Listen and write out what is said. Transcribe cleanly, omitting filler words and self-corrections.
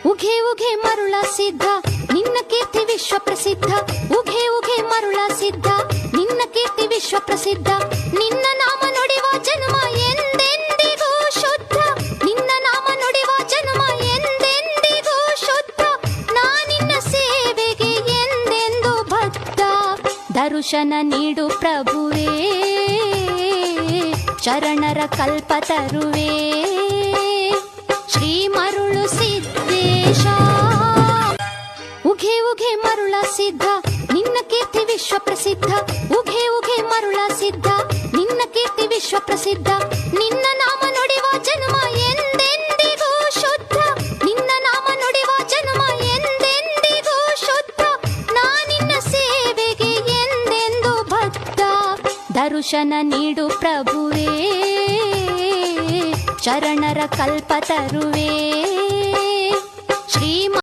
ಉಘೆ ಉಘೆ ಮರುಳ ಸಿದ್ಧ ನಿನ್ನ ಕೀರ್ತಿ ವಿಶ್ವ ಪ್ರಸಿದ್ಧ. ಉಘೆ ಉಘೆ ಮರುಳ ಸಿದ್ಧ ನಿನ್ನ ಕೀರ್ತಿ ವಿಶ್ವ ಪ್ರಸಿದ್ಧ. ನಿನ್ನ ನಾಮ ನುಡಿವ ಜನ್ಮ ಎಂದೆಂದಿಗೂ ಶುದ್ಧ. ನಿನ್ನ ನಾಮ ನುಡಿವ ಜನ್ಮ ಎಂದೆಂದಿಗೂ ಶುದ್ಧ. ನಾನಿನ್ನ ಸೇವೆಗೆ ಎಂದೆಂದು ಬದ್ಧ. ದರ್ಶನ ನೀಡು ಪ್ರಭುವೇ ಶರಣರ ಕಲ್ಪ ತರುವೆ. ಶ್ರೀ ಮರುಳು ಸಿದ್ದೇಶ. ಉಘೆ ಉಘೆ ಮರುಳ ಸಿದ್ಧ ನಿನ್ನ ಕೀರ್ತಿ ವಿಶ್ವ ಪ್ರಸಿದ್ಧ. ಉಘೆ ಉಘೆ ಮರುಳ ಸಿದ್ಧ ನಿನ್ನ ಕೀರ್ತಿ ವಿಶ್ವ ಪ್ರಸಿದ್ಧ. ನಿನ್ನ ನಾಮ ನುಡಿವ ಜನ್ಮ ಎಂದೆಂದಿಗೂ ಶುದ್ಧ. ನಿನ್ನ ನಾಮ ನುಡಿವ ಜನ್ಮ ಎಂದೆಂದಿಗೂ ಶುದ್ಧ. ನಾನಿನ್ನ ಸೇವೆಗೆ ಎಂದೆಂದು ಬದ್ಧ. ದರ್ಶನ ನೀಡು ಪ್ರಭುವೇ ಶರಣರ ಕಲ್ಪ ತರುವೆ.